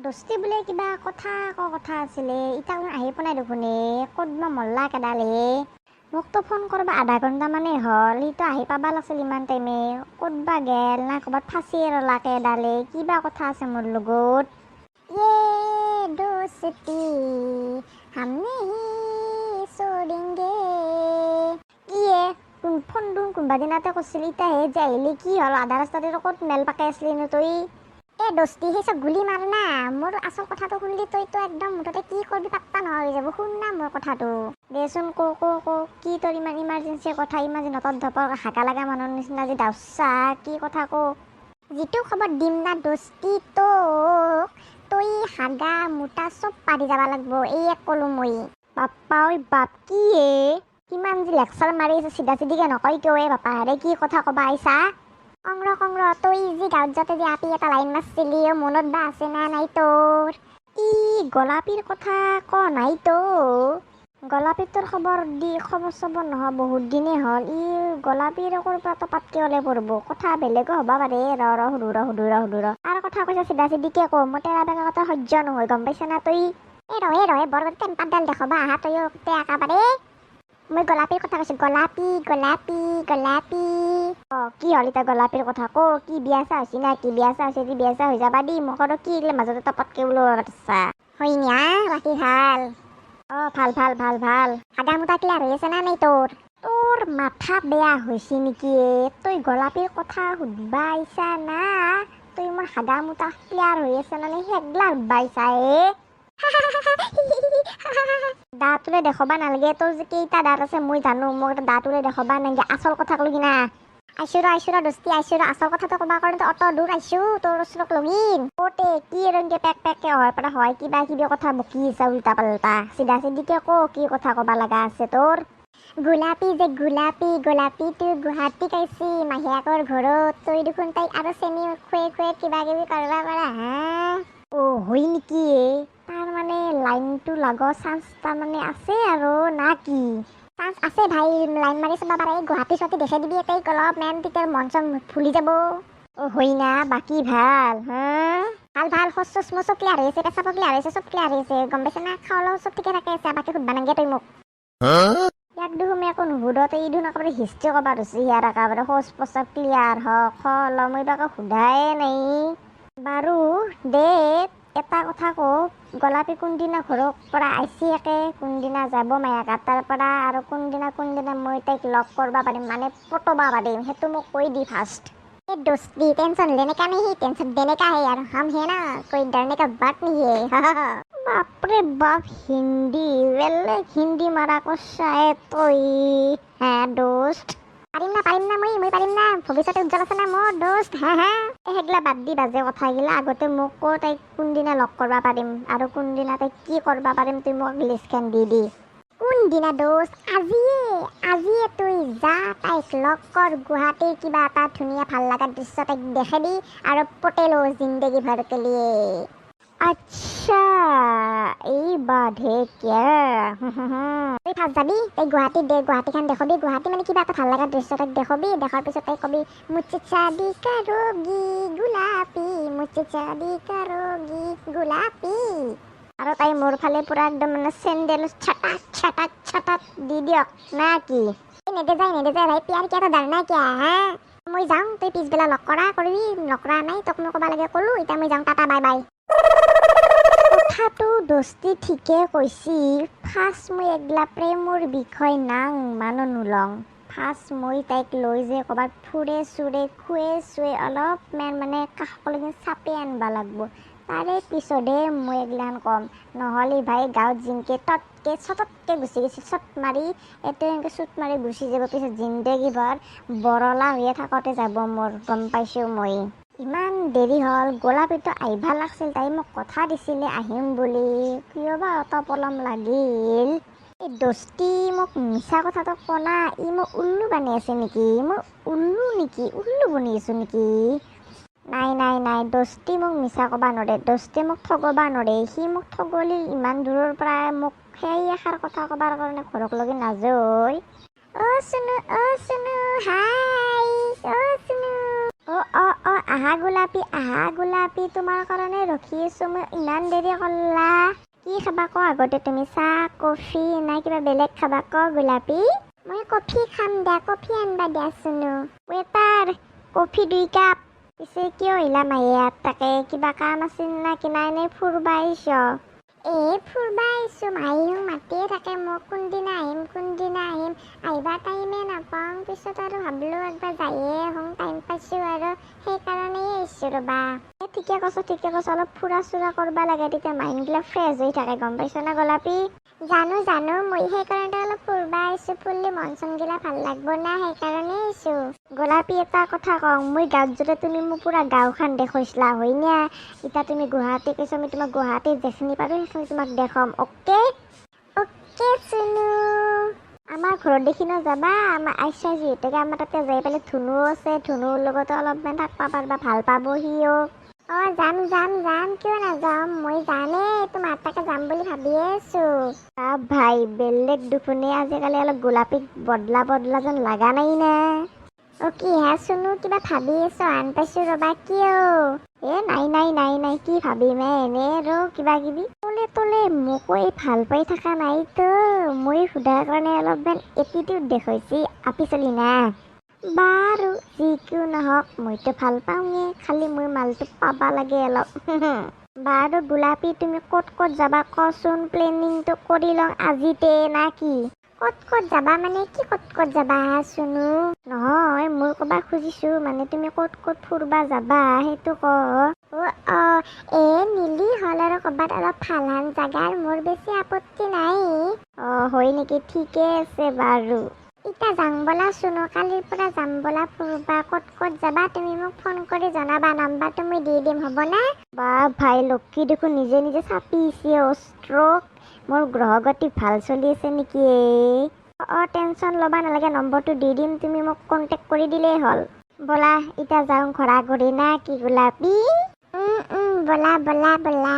দস্তি বোলে কিবা কথা আছিলে ইটা আহি পোৱা নাই দেখোন ক'তবা মল্লা কেডালে মোকতো ফোন কৰবা আধা ঘণ্টা মানে হ'ল সিটো আহি পাবা লাগিছিল ইমান টাইমে ক'তবা গেল না ক'ৰবাত ফাঁচিয়ে ৰলাকে এডালে কিবা কথা আছে মোৰ লগত দোস্তি হাম নেহি छोड़ेंगे ইয়ে ফোন কোনোবা দিনাতে কৈছিল ইটাহে যে আহিলি কি হ'ল আধা ৰাস্তাতে ক'ত মেল পাকাই আছিলি নো তই দস্তি সেই চব গুলি মাৰ না মোৰ আচল কথাটো শুনলি তইতো একদম মুঠতে কি কৰবি পাত্তা নোহোৱা হৈ যাব শুন না মোৰ কথাটো দেচোন ক কি তোৰ ইমান ইমাৰ্জেঞ্চি কথা ইমান যে নতত ধপৰ হাকা লগা মানুহৰ নিচিনা যে দাউচা কি কথা যিটো খবৰ দিম না দস্তি তোক তই হাগা মোটা চব পাৰি যাব লাগব এক কলো মই বাপ্পা ঐ বাপ কি কিমান যে লেকচাৰ মাৰি আছে চিধা চিধিকে নকয় কিয় বাপা হেৰে কি কথা কবা আহিছা কংৰ তই যি গাঁৱত যাতে যে আপি এটা লাইন মাৰছিলি মনত বা আছে না নাই তোৰ গোলাপীৰ কথা নাই তো গোলাপীৰ তোৰ খবৰ চবৰ নহয় বহুত দিনেই হ'ল গোলাপীৰ পৰা পাতকে ওলাই পৰিব কথা বেলেগো হ'ব পাৰে সুধু আৰু কথা কৈছা চিধা চিধিকে মই তেৰা বেগা কথা সহ্য নহয় গম পাইছা না তই ৰহে বৰ টেম্পাৰডাল দেখবা আহা তই একেবাৰে মই গোলাপীৰ কথা কৈছো গোলাপী কি হ'ল এতিয়া গোলাপীৰ কথা কি বিয়া চা হৈছে না কি বিয়া চা হৈছে বিয়া চা হৈ যাবা দি মোক আৰু কি মাজতে তপতকে ওলোৱা হয় না বাকী ভাল ভাল হাগা মোটা ক্লিয়াৰ হৈ আছে না নাই তোৰ মাথা বেয়া হৈছে নেকি তই গোলাপীৰ কথা সুধবা আহিছা না তই মোৰ হাগা মোটা ক্লিয়াৰ হৈ আছে না সেইগলা সুধবা আহিছা দাঁত ওলাই দেখবা নালাগে তোৰ যে কেইটা দাঁত আছে মই জানো মোক দাঁত ওলাই দেখবা নালাগে আচল কথা কলো কিনা আইছো দস্তি আচল কথাটো কবা কাৰণে অত দূৰ আইছো তোৰ ওচৰত লগিন কতে কি ৰংগে পেককে হয় পৰা হয় কিবা কিবি কথা বকি আছে উল্টা পাল্টা চিধা চিধিকে কি কথা কবা লগা আছে তোৰ গোলাপী তোৰ গুৱাহাটী কাইছি মাহীয়েকৰ ঘৰত তই দেখোন তাইক আৰু চেনি খুৱে কিবা কিবি কৰবা পাৰা হয় নেকি তাৰ মানে লাইনটো লগৰ চান্স তাৰমানে আছে আৰু না কি চান্স আছে ভাই লাইন মাৰি চাবা পাৰে গুৱাহাটী চুৱাহাটী দেখাই দিবি এটাই অলপমান তেতিয়া মন চন ফুলি যাব হয় না বাকী ভাল ভাল সচ মচ ক্লিয়াৰ হৈ আছে পেচাব ক্লিয়াৰ হৈছে চব ক্লিয়াৰ হৈ আছে গম পাইছে না খাওয়া চব ঠিকে থাকে আছে বাকী সুধবা নাগে তই মোক ইয়াক দেখোন একো নুসুধ তই ইদু একেবাৰে হিষ্ট্ৰী ক'বা ধৰিছে ইয়াৰ একেবাৰে শৌচ প্ৰস্ৰাৱ ক্লিয়াৰ হওক মই তাকে সোধাই নাই বাৰু দে এটা কথা গোলাপী কোনদিনা ঘৰৰ পৰা আইছি কোনদিনা যাব মায়াকাটাৰ পৰা আৰু কোনদিনা মই তাইক লগ কৰবা পাৰিম মানে পটবা পাৰিম সেইটো মোক কৈ দি ফাৰ্ষ্ট দোস্তি টেনশন लेने का नहीं टेंशन देने का है यार हम है ना कोई डरने का बात नहीं है बापरे बाप हिंदी मारा को शायद तोई হ্যাঁ দোস্ত পাৰিম না মই পাৰিম না ভৱিষ্যতে উজ্জ্বল আছে না মোৰ দোস্ত সেইগিলা বাদ দি বাজে কথাগিলা আগতে মোক তাইক কোনদিনা লগ কৰবা পাৰিম আৰু কোনদিনা তাইক কি কৰবা পাৰিম তুই মোক লিষ্টখন দি কোনদিনা দোস্ত আজিয়ে তুই যা তাইক লগ কৰ গুৱাহাটীৰ কিবা এটা ধুনীয়া ভাল লগা দৃশ্য তাইক দেখাই দি আৰু পটেলো জিন্দগী ভৰ কে লিয়ে আচ্ছা এই বাত হে কিয়া তুই ফাৰ্ষ্ট যাবি তাই গুৱাহাটীখন দেখবি গুৱাহাটী মানে কিবা এটা ভাল লগা দৃশ্য তাইক দেখবি দেখাৰ পিছত তাইক কবি মুঝে শাদি কাৰোগি গোলাপী আৰু তাই মোৰ ফালে পুৰা একদম মানে চেণ্ডেল ছটাক দি দিয়ক না কি নেদে যায় ভাই পিয়াৰ কিয় ডাৰনা কিয়া মই যাওঁ তই পিছবেলা লগ কৰিবি নকৰা নাই তোক মই ক'বা লাগে ক'লো এতিয়া মই যাওঁ টাটা বাই বাই কথাটো দস্তি ঠিকে কৈছি ফাৰ্ষ্ট মই এগলা প্ৰেমৰ বিষয় নাং মানো নোলং ফাৰ্ষ্ট মই তাইক লৈ যে ক'ৰবাত ফুৰে চুৰে খুৱে অলপমান মানে কাষলৈকে চাপি আনবা লাগব তাৰে পিছতহে মই এগলান কম নহ'লে ভাই গাঁৱত জিনকে চটতকে গুচি গৈছে চট মাৰি এনেকৈ চুট মাৰি গুচি যাব পিছত জিন্দগী ভৰ বৰলা হৈয়ে থাকোঁতে যাব মোৰ গম পাইছোঁ মই ইমান দেৰি হ'ল গোলাপীটো আহিবা লাগছিল তাই মোক কথা দিছিলে আহিম বুলি কিয় বা অত পলম লাগিল এই দস্তি মোক মিছা কথাটো কনা মোক উল্লু বানি আছে নেকি মই উল্লু বনি আছোঁ নেকি নাই দস্তি মোক মিছা ক'বা নৰে দস্তি মোক ঠগবা নৰে সি মোক ঠগলি ইমান দূৰৰ পৰা মোক সেই এষাৰ কথা ক'বাৰ কাৰণে ঘৰক লগে নাযায় অ' চুনু হাই অ' চুনু আহা গোলাপী তোমাৰ কাৰণে ৰখি আছোঁ মই, ইমান দেৰি কৰলা। কি খাবা ক আগতে তুমি, চাহ কফি নাই কিবা বেলেগ খাবা ক গোলাপী? মই কফি খাম দে, কফি আনবা দিয়াচোন। Waiter coffee 2 cup. পিছে কিয় আহিলা মাহিয়াত, তাকে কিবা কাম আছিল না কি, নাই নে ফুৰবা আহিছ? ফুৰবা আহিছোঁ, মাহীহঁত মাতিয়ে থাকে মোক কোনদিনা আহিম, আহিবা টাইমে নাপাওঁ। পিছত আৰু ভাবিলোঁ একবাৰ যায়ে আহোঁ, টাইম পাইছোঁ আৰু সেইকাৰণেই আহিছোঁ ৰ'বা। ঠিকে কৈছ, অলপ ফুৰা চুৰা কৰবা লাগে, তেতিয়া মাইণ্ডবিলাক ফ্ৰেছ হৈ থাকে, গম পাইছ না গোলাপী? জানো মই সেইকাৰণে অলপ ফুৰবা আহিছোঁ, ফুৰলি মন চনগিলা ভাল লাগব না, সেইকাৰণে আহিছোঁ। গোলাপী এটা কথা কওঁ, মই গাঁৱত যোতে তুমি মোক পুৰা গাঁওখন দেখুৱাইছিলা হয় না? এতিয়া তুমি গুৱাহাটী কৈছ, মই তোমাক গুৱাহাটীত যেখিনি পাৰোঁ সেইখিনি তোমাক দেখাম। অ'কে চুনু। আমাৰ ঘৰত দেখি যাবা, আমাৰ আইচা যিহেতুকে আমাৰ তাতে যাই পেলাই ধুনু আছে, ধুনুৰ লগতে অলপমান থাকবা পাৰবা, ভাল পাব সিও। যাম কিয় নাযাম, মই যামেই, তোমাৰ তাকে যাম বুলি ভাবিয়ে আছোঁ। ভাই বেলেগ দুখুনে আজিকালি অলপ গোলাপীক বদলা যেন লাগা নাই না? কি হে চুনু, কিবা ভাবি আছ? আন পাইছোঁ ৰ'বা, কিয়? নাই কি ভাবিম এনে ৰ কিবা কিবি। তোলে মোকো এই ভাল পাই থকা নাইতো, মই সোধাৰ কাৰণে অলপমান এটিটিউড দেখুৱাইছি, আপি চলি না। বাৰু যি কিয় নহওক, মইতো ভাল পাওঁৱে, খালি মই মালটো পাবা লাগে অলপ। বাৰু গোলাপী তুমি ক'ত যাবা কচোন, প্লেনিংটো কৰি লওঁ আজিতে না কি? ক'ত যাবা মানে কি, ক'ত যাবা চুনু? নহয় মই ক'বা খুজিছোঁ মানে তুমি ক'ত ফুৰবা যাবা সেইটো ক। নিলি হ'ল আৰু ক'বাত অলপ ভালহান জাগাৰ, মোৰ বেছি আপত্তি নাই। হয় নেকি, ঠিকে আছে বাৰু। এতিয়া যাম ব'লা চুনু, কালিৰ পৰা যাম ব'লা ফুৰবা। ক'ত যাবা তুমি মোক ফোন কৰি জনাবা, নাম্বাৰটো মই দি দিম, হ'বনে? বা ভাই লক্ষী দেখোন নিজে চাপিছে, ষ্ট্ৰক। মোৰ গ্ৰহগতি ভাল চলি আছে নেকি? টেনশ্যন ল'বা নালাগে, নম্বৰটো দি দিম, তুমি মোক কণ্টেক্ট কৰি দিলেই হ'ল। ব'লা এতিয়া যাওঁ ঘৰা ঘৰি না কি গোলাপী? ব'লা।